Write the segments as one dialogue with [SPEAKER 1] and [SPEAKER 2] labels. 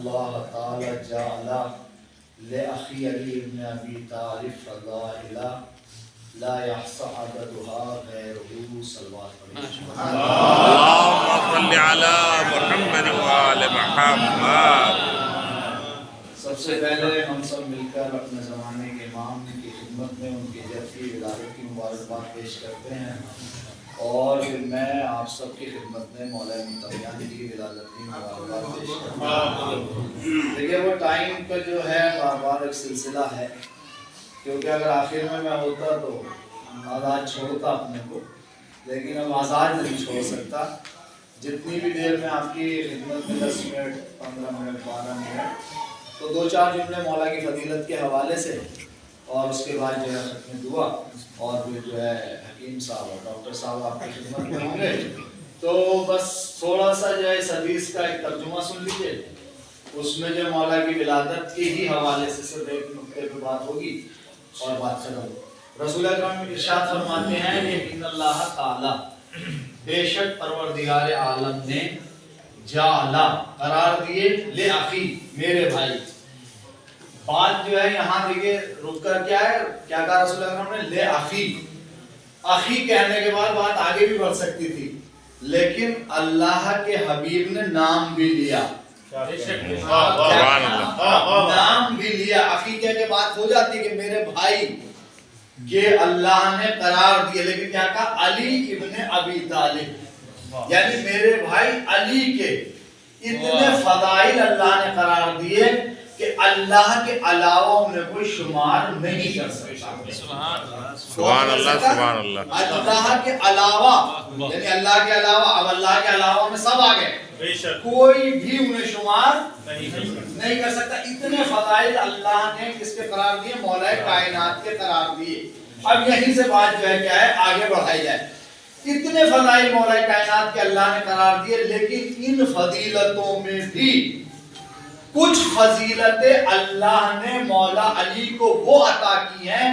[SPEAKER 1] اللہ تعالی جعل لأخی علی ابن ابی طالب فضائل لا يحصى عددها غیرہ صلوات علیہ
[SPEAKER 2] اللهم صل على محمد وآل محمد۔
[SPEAKER 1] سب سے پہلے ہم سب مل کر اپنے زمانے کے امام کی خدمت میں ان کی جدی ولادت کی مبارکباد پیش کرتے ہیں، اور پھر میں آپ سب کی خدمت میں مولا منتقیان کی ولادت کی مبارکباد پیش کرتا ہوں۔ دیکھیے وہ ٹائم کا جو ہے بار بار ایک سلسلہ ہے، کیونکہ اگر آخر میں ہوتا تو آزاد چھوڑتا اپنے کو، لیکن اب آزاد نہیں چھوڑ سکتا۔ جتنی بھی دیر میں آپ کی خدمت میں 10 منٹ 15 منٹ 12 منٹ تو 2-4 جملے مولا کی فضیلت کے حوالے سے، اور اس کے بعد جو ہے ختم دعا، اور پھر جو ہے حکیم صاحب اور ڈاکٹر صاحب آپ کی خدمت میں ہوں گے، تو بس تھوڑا سا جو ہے اس حدیث کا ایک ترجمہ سن لیجیے۔ اس میں جو مولا کی ولادت کے ہی حوالے سے صرف ایک نقطے پہ بات ہوگی اور بات ختم۔ رسول اکرم ارشاد فرماتے ہیں کہ ان اللہ تعالی بے شک پروردگار عالم نے جعلا قرار دیے لے اخی میرے بھائی۔ بات جو ہے یہاں دیکھیں رک کر کیا ہے، کیا کہا رسول اکرم نے؟ لے اخی۔ اخی کہنے کے بعد بات آگے بھی بڑھ سکتی تھی، لیکن اللہ کے حبیب نے نام بھی لیا، نام بھی لیا۔ اخی کہہ کے بات ہو جاتی کہ میرے بھائی کہ اللہ نے قرار دیا، لیکن کیا کہا؟ علی ابن ابی طالب، یعنی میرے بھائی علی کے اتنے فضائل اللہ نے قرار دیے کہ اللہ کے علاوہ انہیں کوئی شمار نہیں کر سکتا۔
[SPEAKER 2] سبحان اللہ سبحان اللہ۔
[SPEAKER 1] اللہ کے علاوہ، یعنی اللہ کے علاوہ، اب اللہ کے علاوہ میں سب آگئے، کوئی بھی انہیں شمار نہیں کر سکتا۔ اتنے فضائل اللہ نے کس کے قرار دیے؟ مولا کائنات کے قرار دیے۔ اب یہیں سے بات جو ہے کیا ہے آگے بڑھائی جائے۔ اتنے فضائل مولا کائنات کے اللہ نے قرار دیے، لیکن ان فضیلتوں میں بھی کچھ فضیلتیں اللہ نے مولا علی کو وہ عطا کی ہیں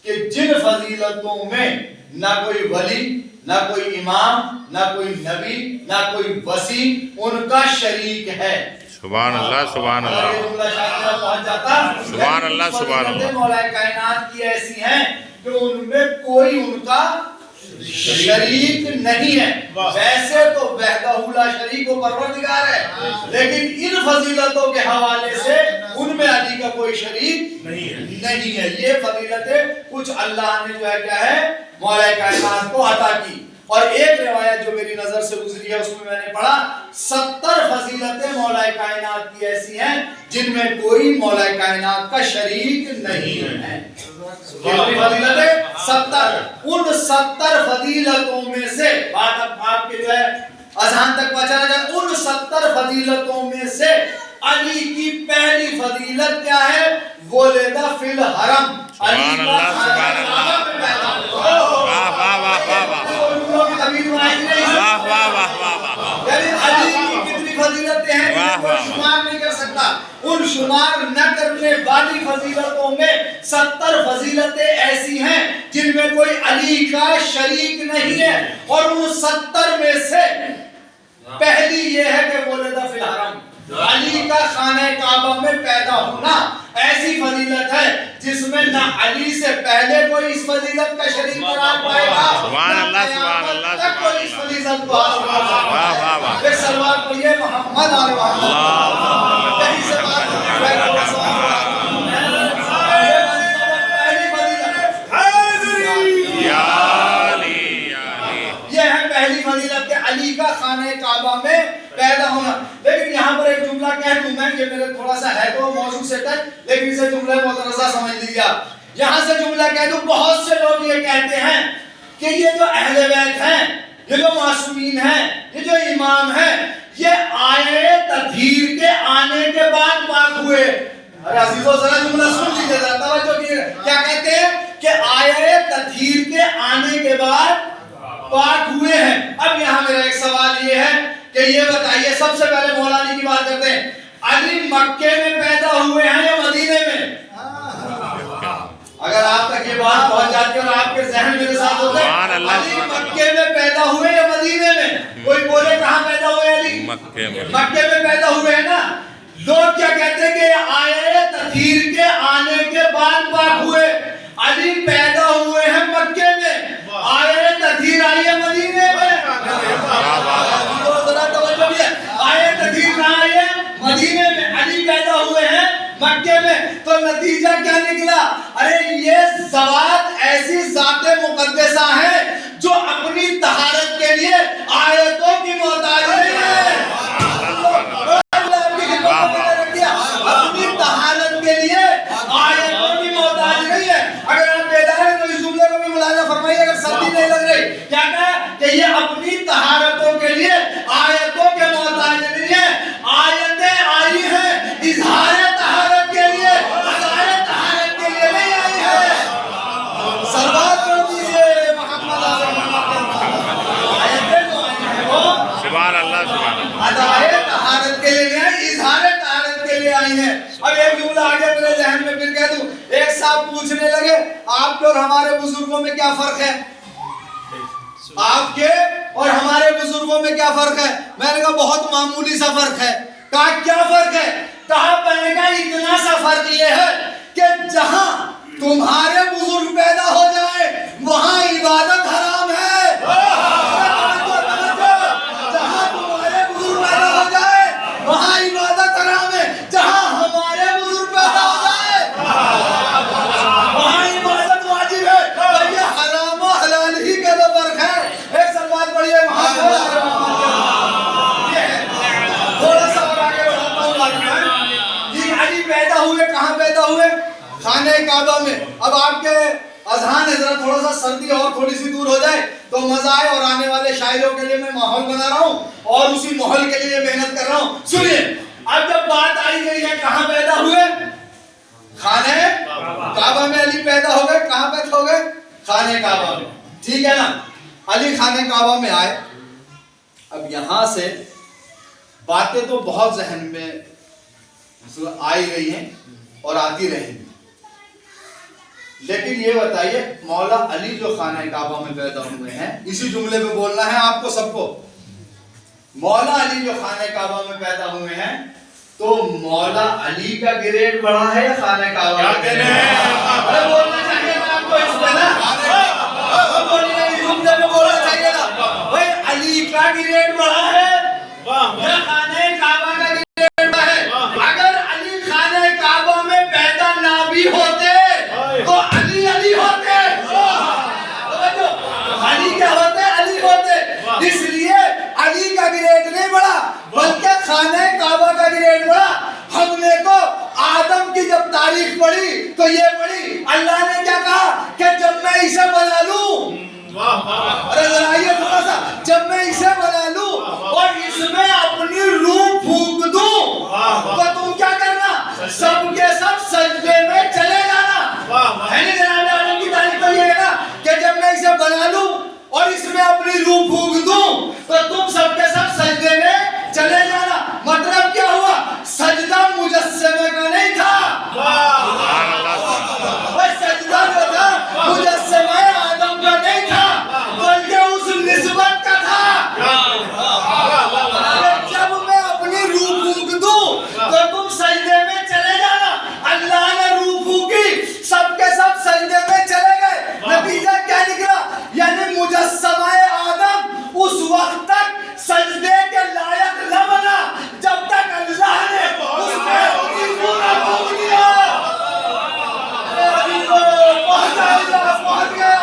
[SPEAKER 1] کہ جن فضیلتوں میں نہ کوئی ولی، نہ کوئی امام، نہ کوئی نبی، نہ کوئی وصی ان کا شریک ہے۔
[SPEAKER 2] سبحان اللہ سبحان اللہ سبحان اللہ سبحان اللہ۔
[SPEAKER 1] مولا کائنات کی ایسی ہیں کہ ان میں کوئی ان کا شریک نہیں ہے۔ ویسے تو وحدہ لا شریک و پروردگار ہے، لیکن ان فضیلتوں کے حوالے سے ان میں علی کا کوئی شریک نہیں ہے۔ یہ فضیلتیں کچھ اللہ نے جو ہے کیا ہے مولا کائنات کو عطا کی۔ اور ایک روایت جو میری نظر سے گزری ہے اس میں نے پڑھا 70 فضیلتیں مولا کائنات کی ایسی ہیں جن میں کوئی مولا کائنات کا شریک نہیں ہے۔ کتنی فضیلتیں؟ 70۔ ان 70 فضیلتوں میں سے بات اب آپ کے جو ہے اذہان تک پہنچانا جائے، ان 70 فضیلتوں میں سے علی کی پہلی فضیلت کیا ہے؟ ولد فی الحرم، علی کا خانہ کعبہ میں پیدا ہوا۔
[SPEAKER 2] واہ واہ واہ واہ واہ
[SPEAKER 1] یعنی علی کی کتنی فضیلتیں ہیں جنہیں کوئی شمار نہیں کر سکتا۔ ان شمار نہ کرنے والی فضیلتوں میں 70 فضیلتیں ایسی ہیں جن میں کوئی علی کا شریک نہیں ہے، اور ان 70 میں سے پہلی یہ ہے کہ ولد فی الحرم، علی کا خانہ کعبہ میں پیدا ہونا ایسی فضیلت ہے جس میں نہ علی سے پہلے کوئی اس فضیلت کا شریک قرار پائے گا،
[SPEAKER 2] سبحان اللہ سبحان اللہ
[SPEAKER 1] نہ کوئی اس فضیلت کو حاصل کر سکے گا۔
[SPEAKER 2] واہ واہ واہ۔
[SPEAKER 1] پھر سلوات پڑھیے محمد آل محمد۔ کہیں سے بات پہلی فضیلت کہ علی کا خانہ کعبہ میں پیدا ہونا۔ لیکن یہاں پر ایک جملہ کہہ دوں میں، یہ میرے تھوڑا سا ہے تو موضوع سے ٹچ، لیکن اسے جملہ مدرسہ سمجھ لیجیے آپ۔ یہاں سے جملہ کہہ دوں، بہت سے لوگ یہ کہتے ہیں کہ یہ جو اہل بیت ہیں، یہ جو معصومین ہیں، یہ جو امام ہیں، یہ آئے تطہیر کے آنے کے بعد پاک ہوئے۔ ارے عزیزو ذرا جملہ سن لیجیے، ذرا توجہ کیجیے۔ کیا کہتے ہیں؟ کہ آئے تطہیر کے آنے کے بعد پاک ہوئے ہیں۔ اب یہاں میرا ایک سوال یہ ہے کہ یہ بتائیے، سب سے پہلے مولا علی کی بات کرتے ہیں، علی مکے میں پیدا ہوئے ہیں یا مدینے میں؟ اگر آپ تک یہ بات پہنچ جاتی ہے اور آپ کے ذہن میرے ساتھ ہوتے ہیں، علی مکے میں پیدا ہوئے یا مدینے میں؟ کوئی بولے کہاں پیدا ہوئے علی؟
[SPEAKER 2] مکے میں
[SPEAKER 1] پیدا ہوئے ہیں نا۔ لوگ تطہیر کے آنے کے بعد پاک ہوئے. علی پیدا ہوئے ہیں مکے میں, آئے تطہیر آئی ہے مدینے میں. آئے تطہیر نہ آئی ہے مدینے میں, علی پیدا ہوئے ہیں مکے میں. تو نتیجہ کیا نکلا؟ ارے یہ ذوات ایسی ذات مقدسہ ہیں جو اپنی طہارت کے لیے آیتوں کی محتاج نہیں ہے. اپنی طہارت کے لیے آیتوں کی محتاج نہیں ہے. اگر آپ بیدار ہیں تو اس جملے کو بھی ملاحظہ فرمائیے. اگر سردی نہیں لگ رہی, کیا کہا کہ یہ اپنی طہارتوں کے لیے آیتوں کے محتاج نہیں ہے. آیتیں آئی ہیں اظہار طہارت کے لیے, اظہار طہارت کے لیے نہیں آئی ہے. سلوات پڑھ دیجیے محمد
[SPEAKER 2] سبحان اللہ سبحان اللہ.
[SPEAKER 1] ادائے طہارت کے لیے نہیں آئی, اظہار طہارت کے لیے آئی ہیں. اب ایک جملہ آگے میرے ذہن میں پھر کہہ دوں. ایک صاحب پوچھنے لگے آپ کے اور ہمارے بزرگوں میں کیا فرق ہے, آپ کے اور ہمارے بزرگوں میں کیا فرق ہے؟ میں نے کہا بہت معمولی سا فرق ہے. کہا کیا فرق ہے؟ کہا میں نے کہا اتنا سا فرق یہ ہے کہ جہاں تمہارے بزرگ پیدا ہو جائے وہاں عبادت حرام ہے. جہاں تمہارے بزرگ پیدا ہو جائے وہاں عبادت حرام ہے. جہاں ہمارے بزرگ پیدا ہو جائے وہاں عبادت واجب ہے. اور یہ حرام و حلال ہی کا فرق ہے. ایک سلوات پڑھیے وہاں تھوڑا سا اور آگے بڑھاتا ہوں. جی علی پیدا ہوئے کہاں پیدا ہوئے؟ خانہ کعبہ میں. اب آپ کے اذہان ہے ذرا تھوڑا سا سردی اور تھوڑی سی دور ہو جائے تو مزہ آئے, اور آنے والے شاعروں کے لیے میں ماحول بنا رہا ہوں اور اسی ماحول کے لیے محنت کر رہا ہوں. سنیے, اب جب بات آئی گئی ہے کہاں پیدا ہوئے, خانہ کعبہ میں علی پیدا ہو گئے. کہاں پیدا ہو گئے؟ خانہ کعبہ میں. ٹھیک ہے نا, علی خانہ کعبہ میں آئے. اب یہاں سے باتیں تو بہت ذہن میں آئی رہی ہیں اور آتی رہیں گی, لیکن یہ بتائیے مولا علی جو خانہ کعبہ میں پیدا ہوئے ہیں, اسی جملے پہ بولنا ہے آپ کو سب کو. مولا علی جو خانہ کعبہ میں پیدا ہوئے ہیں تو مولا علی کا گریڈ بڑا ہے یا خانہ کعبہ کا گریڈ بڑا ہے؟ بولنا چاہیے نا آپ کو اس پہ نا, جملے میں بولنا چاہیے نا بھائی علی کا گریڈ بڑا ہے یا خانہ کعبہ کا گریڈ بڑا ہے. اگر علی خانہ کعبہ میں پیدا نہ بھی ہوتے تو علی علی ہوتے, علی کیا ہوتے؟ علی ہوتے. اس لیے علی کا گریڈ نہیں بڑا بلکہ خانہ کعبہ کا گریڈ بڑا. ہم نے تو آدم کی جب تاریخ پڑھی تو یہ پڑھی اللہ نے کیا کہا کہ جب میں اسے بنا لوں, ارے ذرائیے تھوڑا سا, جب میں اسے بنا لوں اور اس میں اپنی روح پھونک دوں تو تم کیا کرنا؟ سب کے سب سجدے میں چلے جانا. ہے نہیں جناب عالم کی تعریف تو یہ ہے نا کہ جب میں اسے بنا لوں اور اس میں اپنی روح پھونک دوں تو تم سب کے سب سجدے میں چلے جانا. مطلب کیا ہوا؟ سجدہ مجسمے کا نہیں تھا, سجدہ جو تھا مجسمے آدم کا نہیں تھا بلکہ اس نسبت کا تھا. جب میں اپنی روح پھونک دوں تو تم سجدے میں چلے جانا. اللہ نے روح پھونکی, سب کے سب سجدے میں چلے گئے. نتیجہ کیا نکلا؟ یعنی مجسمہ آدم اس وقت تک سجدے کے لائق نہ بنا جب تک اللہ نے اس پہ اپنی روح نہ پھونک دیا. پہنچ گیا.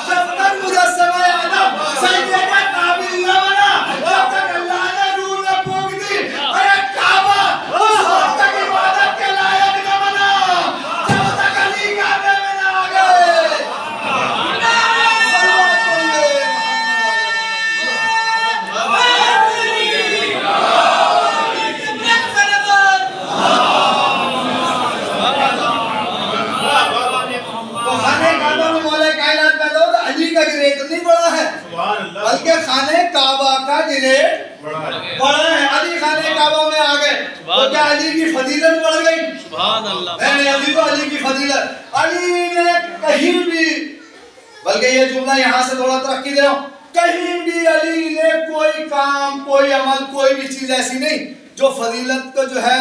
[SPEAKER 1] جب تک مجسمہ آدم سجدے کے قابل نہ بنا جب تک اللہ نے روح نہ پھونک دی. ارے کعبہ اس وقت تک عبادت کے لائق نہ بنا جب تک علی کعبے میں نہ آ گئے. نہیں بڑا ہے بلکہ خانہ کعبہ کا گریڈ بڑا ہے. علی خانہ کعبہ میں آ گئے تو کیا علی کی فضیلت بڑھ گئی؟ نہیں, علی تو علی کی فضیلت. علی نے کہیں بھی, بلکہ یہ جملہ یہاں سے تھوڑا ترقی دے رہا ہوں, کہیں بھی علی نے کوئی کام, کوئی عمل, کوئی بھی چیز ایسی نہیں جو فضیلت کو جو ہے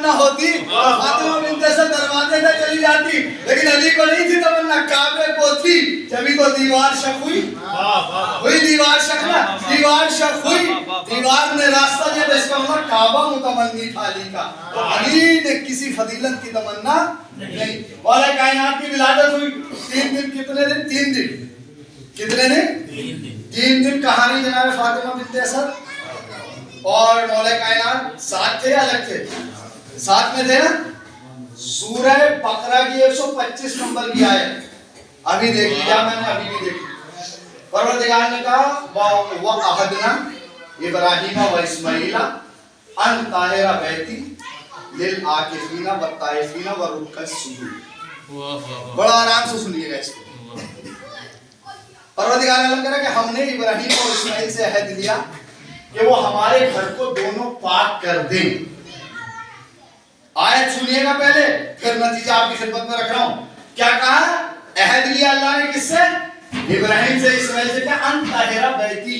[SPEAKER 3] تمنا ہوتی فاطمہ بنت اسد دروازے سے چلی جاتی، لیکن علی کو نہیں تھی تمنا، کعبے کو تھی، جبھی تو دیوار شک ہوئی دیوار شک نا، دیوار شک ہوئی، دیوار نے راستہ دیا، تو اس کا مطلب کعبہ متمنی تھا علی کا، تو علی نے کسی فضیلت کی تمنا نہیں۔ مولا کائنات کی ولادت ہوئی 3 دن، کتنے دن؟ 3 دن، کتنے دن؟ 3 دن۔ کہانی جناب فاطمہ بنت اسد اور مولا کائنات ساتھ تھے، الگ تھے؟ ساتھ میں تھے نا۔ سورہ بقرہ کی 125 نمبر کی آیت ابھی دیکھ لیا میں نے، ابھی بھی دیکھ لیا۔ پروردگار نے کہا وَعَهَدْنَا إِبْرَاهِيمَ وَإِسْمَاعِيلَ أَن طَاهِرَ بَيْتِي لِلْعَاكِفِينَ وَالطَّائِفِينَ وَرُكَّعِ السُّجُودِ۔ بڑا آرام سے سنیے گا اس کو۔ پروردگار نے اعلان کرا کہ ہم نے ابراہیم اور اسماعیل سے عہد لیا کہ وہ ہمارے گھر کو دونوں پاک کر دیں۔ آیت سنیے گا پہلے، پھر نتیجہ آپ کی خدمت میں رکھ رہا ہوں۔ کیا کہا؟ عہد لیا اللہ نے کس سے؟ ابراہیم سے، اسماعیل سے، کہ ان طاہرہ بیتی،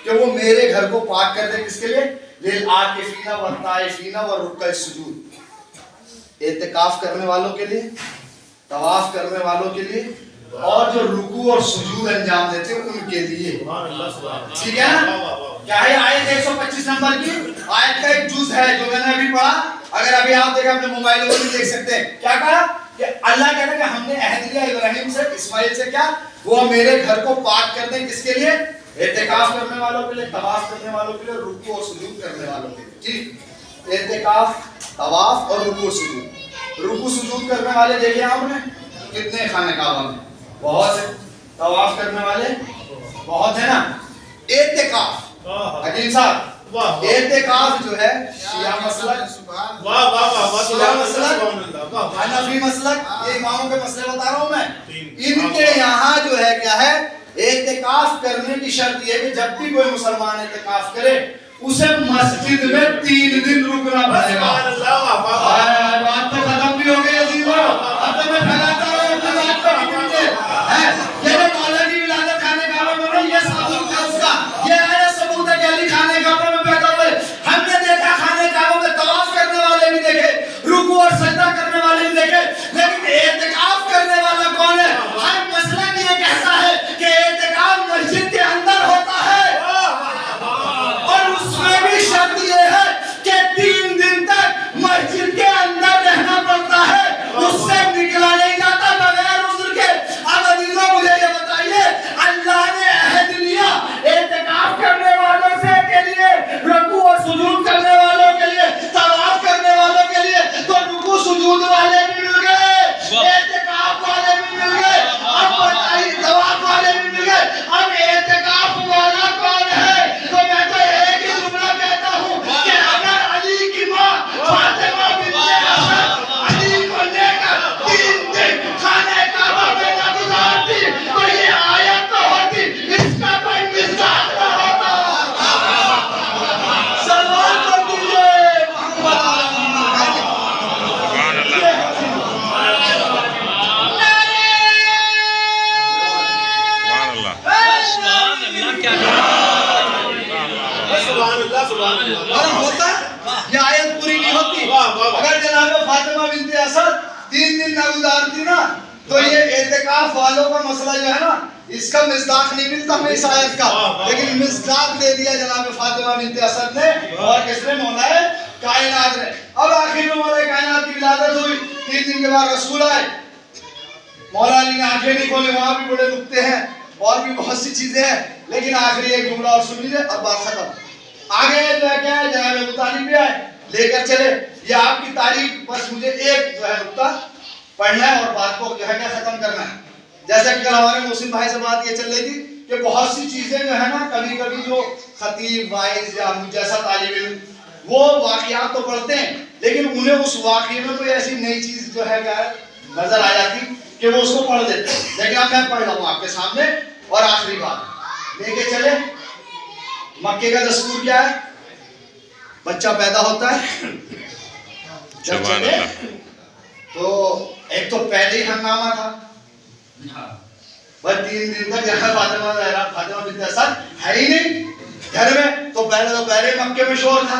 [SPEAKER 3] کہ وہ میرے گھر کو پاک کر دے۔ کس کے لیے؟ للعاکفین والطائفین والرکع السجود، اعتکاف کرنے والوں کے لیے، طواف کرنے والوں کے لیے، اور جو رکوع اور سجود انجام دیتے ہیں ان کے لیے۔ ٹھیک ہے نا؟ کیا ہے آیت 125 نمبر کی؟ آیت کا ایک جز ہے جو میں نے ابھی پڑھا، اگر ابھی آپ دیکھیں اپنے موبائل میں بھی دیکھ سکتے ہیں۔ کیا کہا؟ کہ اللہ کہتا ہے کہ ہم نے عہد لیا ابراہیم سے، اسماعیل سے، کیا؟ وہ میرے گھر کو پاک کر دیں۔ کس کے لیے؟ اعتکاف کرنے والوں کے لیے، طواف کرنے والوں کے لیے، رکوع اور سجود کرنے والوں کے لیے۔ ٹھیک، اعتکاف، طواف اور رکوع سجود۔ رکوع سجود کرنے والے دیکھیں آپ نے کتنے خانہ کعبہ میں؟ بہت ہے۔ طواف کرنے والے بہت ہے نا۔ اعتکاف، حکیم صاحب، اعتکاف جو ہے شیعہ مسلک، شیعہ مسلک، حنفی مسلک، یہ اماموں کے مسئلے بتا رہا ہوں میں، ان کے یہاں جو ہے کیا ہے؟ اعتکاف کرنے کی شرط یہ کہ جب بھی کوئی مسلمان اعتکاف کرے اسے مسجد میں 3 دن رکنا پڑے گا۔ بات تو ختم بھی ہو گئی عزیزوں، اب تو میں پھیلاتا ہوں اپنی بات کو سمجھے۔ یہ جو مولا کی ولادت خانے کعبہ میں ہوئی، یہ ثبوت ہے اس کا، یہ آیا ثبوت ہے کہ علی خانے کعبہ میں بیٹھا ہوئے۔ ہم نے دیکھا خانے کعبہ میں طواف کرنے والے بھی دیکھے، رکوع اور سجدہ کرنے والے بھی دیکھے، لیکن اعتکاف کرنے والا کون ہے؟ ہر مسلک یہ کہتا ہے کہ اعتکاف مسجد کے اندر ہوتا ہے، اور اس میں بھی شرط یہ ہے کہ 3 دن تک مسجد کے اندر رہنا پڑتا ہے، اس سے نکلا نہیں جاتا بغیر عذر کے۔ اب عزیزوں مجھے یہ بتائیے، اللہ نے عہد لیا اعتکاف کرنے والوں سے کے لیے، رکوع اور سجود کرنے والوں کے لیے، طواف کرنے والوں کے لیے، تو رکوع سجود والے بھی مل گئے، اعتکاف والے بھی مل گئے، اب بتائیے طواف والے بھی مل گئے، اب اعتکاف والا کون ہے؟ تو میں تو ایک ہی جملہ کہتا ہوں کہ اگر علی کی ماں فاطمہ بنت اسد علی کو لے کر 3 دن خانہ کعبہ میں نہ گزارتی تو یہ آیت تو ہوتی، اس کا کوئی مزاج نہ ہوتا۔ سلام کر دیجئے محمد۔
[SPEAKER 2] سبحان اللہ، سبحان اللہ۔
[SPEAKER 3] اور ہوتا یہ آیت پوری نہیں ہوتی اگر جناب فاطمہ بنت اسد 3 دن نہ گزارتی نا، تو یہ اعتکاف والوں کا مسئلہ جو ہے نا، اس کا مصداق نہیں ملتا ہمیں اس آیت کا، لیکن مصداق دے دیا جناب فاطمہ بنت اسد نے، اور کس نے؟ مولا کائنات نے۔ اب آخر میں مولا کائنات کی ولادت ہوئی، 3 دن کے بعد رسول آئے، مولا علی نے آنکھیں نہیں کھولی، وہاں بھی بڑے نکتے ہیں اور بھی بہت سی چیزیں ہیں، لیکن آخری ایک جملہ اور سن لیجیے اور بات ختم۔ آگے جو ہے کیا ہے، جناب ابو طالب بھی آئے، لے کر چلے، یہ آپ کی تعریف، بس مجھے ایک جو ہے نقطہ پڑھنا ہے اور بات کو جو ہے کیا ختم کرنا ہے۔ جیسا کہ کل ہمارے محسن بھائی سے بات یہ چل رہی تھی کہ بہت سی چیزیں جو ہے نا، کبھی کبھی جو خطیب، وائز یا جیسا طالب علم وہ واقعات تو پڑھتے ہیں، لیکن انہیں اس واقعے میں کوئی ایسی نئی چیز جو ہے کیا نظر آ جاتی کہ وہ اس کو پڑھ دیتے ہیں، لیکن اب میں پڑھ رہا ہوں آپ کے سامنے۔ اور آخری بات لے کے چلے، مکے کا دستور کیا ہے؟ بچہ پیدا ہوتا ہے جب چلے تو ایک تو پہلے ہی ہنگامہ تھا، بس 3 دن تک یہاں فاطمہ بنت اسد ہے ہی نہیں گھر میں، تو پہلے مکے میں شور تھا،